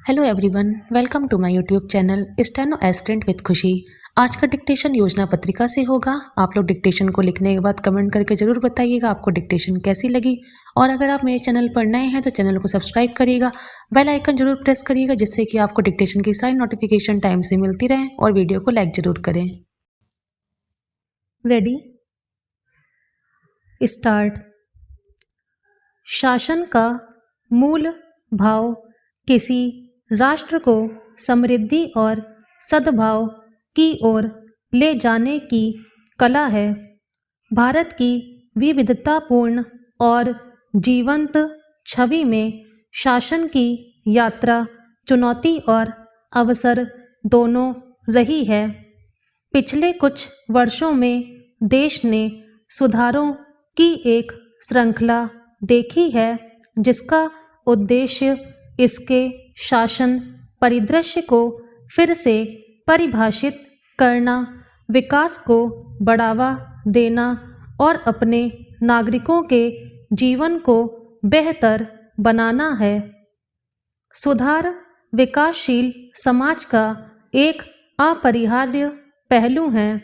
Hello everyone, welcome to my YouTube channel steno aspirant with Khushi. आज का dictation योजना पत्रिका से होगा। आप लोग डिक्टेशन को लिखने के बाद कमेंट करके ज़रूर बताइएगा आपको डिक्टेशन कैसी लगी। और अगर आप मेरे चैनल पर नए हैं तो चैनल को सब्सक्राइब करिएगा, बेल आइकन जरूर प्रेस करिएगा, जिससे कि आपको डिक्टेशन की सारी नोटिफिकेशन टाइम से मिलती रहें। और वीडियो को लाइक जरूर करें। Ready, start. शासन का मूल भाव किसी राष्ट्र को समृद्धि और सद्भाव की ओर ले जाने की कला है। भारत की विविधतापूर्ण और जीवंत छवि में शासन की यात्रा चुनौती और अवसर दोनों रही है। पिछले कुछ वर्षों में देश ने सुधारों की एक श्रृंखला देखी है, जिसका उद्देश्य इसके शासन परिदृश्य को फिर से परिभाषित करना, विकास को बढ़ावा देना और अपने नागरिकों के जीवन को बेहतर बनाना है। सुधार विकासशील समाज का एक अपरिहार्य पहलू है,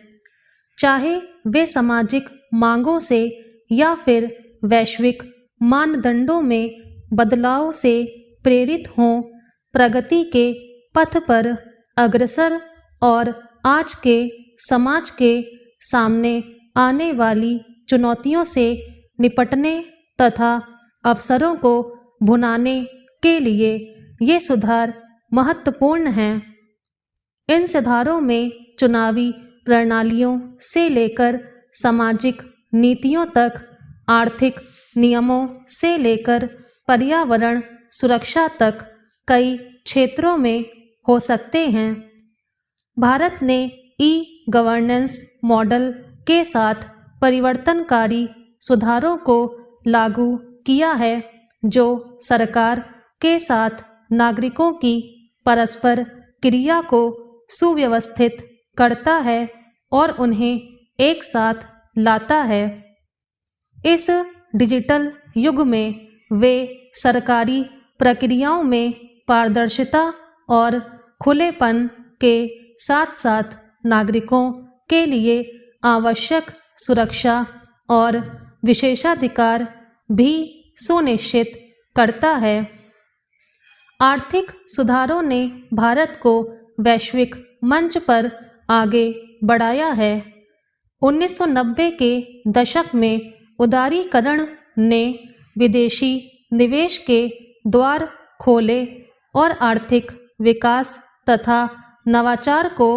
चाहे वे सामाजिक मांगों से या फिर वैश्विक मानदंडों में बदलाव से प्रेरित हों। प्रगति के पथ पर अग्रसर और आज के समाज के सामने आने वाली चुनौतियों से निपटने तथा अवसरों को भुनाने के लिए ये सुधार महत्वपूर्ण हैं। इन सुधारों में चुनावी प्रणालियों से लेकर सामाजिक नीतियों तक, आर्थिक नियमों से लेकर पर्यावरण सुरक्षा तक कई क्षेत्रों में हो सकते हैं। भारत ने ई गवर्नेंस मॉडल के साथ परिवर्तनकारी सुधारों को लागू किया है, जो सरकार के साथ नागरिकों की परस्पर क्रिया को सुव्यवस्थित करता है और उन्हें एक साथ लाता है। इस डिजिटल युग में वे सरकारी प्रक्रियाओं में पारदर्शिता और खुलेपन के साथ साथ नागरिकों के लिए आवश्यक सुरक्षा और विशेषाधिकार भी सुनिश्चित करता है। आर्थिक सुधारों ने भारत को वैश्विक मंच पर आगे बढ़ाया है। 1990 के दशक में उदारीकरण ने विदेशी निवेश के द्वार खोले और आर्थिक विकास तथा नवाचार को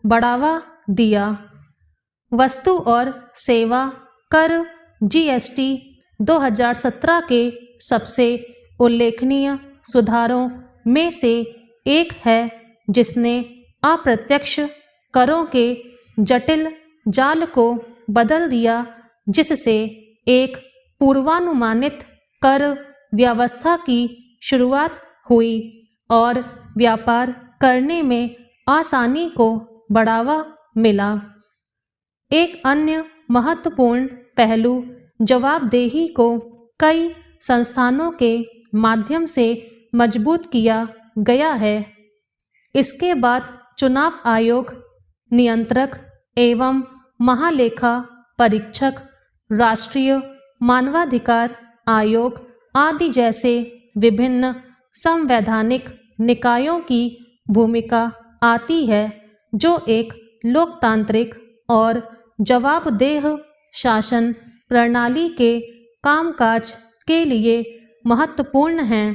बढ़ावा दिया। वस्तु और सेवा कर जीएसटी 2017 के सबसे उल्लेखनीय सुधारों में से एक है, जिसने अप्रत्यक्ष करों के जटिल जाल को बदल दिया, जिससे एक पूर्वानुमानित कर व्यवस्था की शुरुआत हुई और व्यापार करने में आसानी को बढ़ावा मिला। एक अन्य महत्वपूर्ण पहलू जवाबदेही को कई संस्थानों के माध्यम से मजबूत किया गया है। इसके बाद चुनाव आयोग, नियंत्रक एवं महालेखा परीक्षक, राष्ट्रीय मानवाधिकार आयोग आदि जैसे विभिन्न संवैधानिक निकायों की भूमिका आती है, जो एक लोकतांत्रिक और जवाबदेह शासन प्रणाली के कामकाज के लिए महत्वपूर्ण हैं।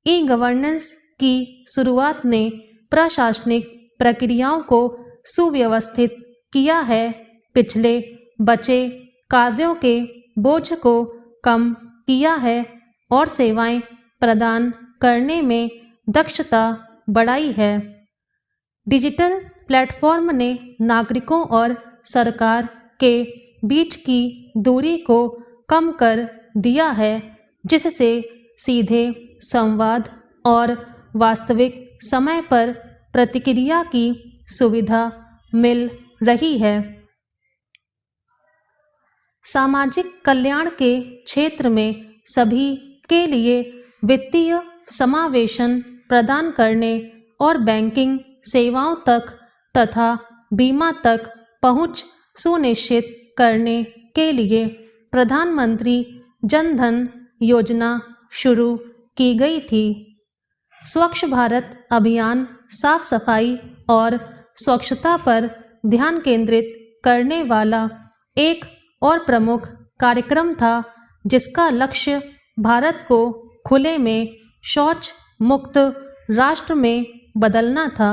ई गवर्नेंस की शुरुआत ने प्रशासनिक प्रक्रियाओं को सुव्यवस्थित किया है, पिछले बचे कार्यों के बोझ को कम किया है और सेवाएं प्रदान करने में दक्षता बढ़ाई है। डिजिटल प्लेटफॉर्म ने नागरिकों और सरकार के बीच की दूरी को कम कर दिया है, जिससे सीधे संवाद और वास्तविक समय पर प्रतिक्रिया की सुविधा मिल रही है। सामाजिक कल्याण के क्षेत्र में सभी के लिए वित्तीय समावेशन प्रदान करने और बैंकिंग सेवाओं तक तथा बीमा तक पहुंच सुनिश्चित करने के लिए प्रधानमंत्री जन धन योजना शुरू की गई थी। स्वच्छ भारत अभियान साफ सफाई और स्वच्छता पर ध्यान केंद्रित करने वाला एक और प्रमुख कार्यक्रम था, जिसका लक्ष्य भारत को खुले में शौच मुक्त राष्ट्र में बदलना था।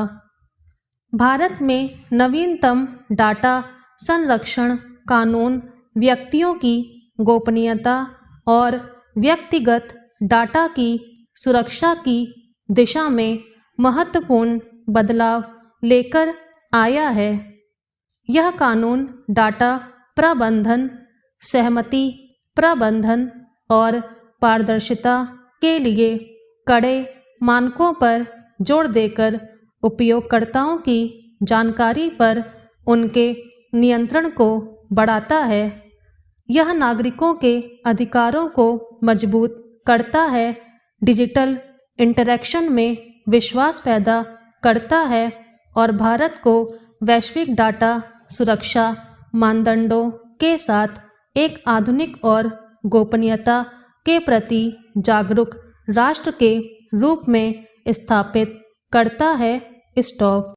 भारत में नवीनतम डाटा संरक्षण कानून व्यक्तियों की गोपनीयता और व्यक्तिगत डाटा की सुरक्षा की दिशा में महत्वपूर्ण बदलाव लेकर आया है। यह कानून डाटा प्रबंधन, सहमति प्रबंधन और पारदर्शिता के लिए कड़े मानकों पर जोर देकर उपयोगकर्ताओं की जानकारी पर उनके नियंत्रण को बढ़ाता है। यह नागरिकों के अधिकारों को मजबूत करता है, डिजिटल इंटरैक्शन में विश्वास पैदा करता है और भारत को वैश्विक डाटा सुरक्षा मानदंडों के साथ एक आधुनिक और गोपनीयता के प्रति जागरूक राष्ट्र के रूप में स्थापित करता है। स्टॉप।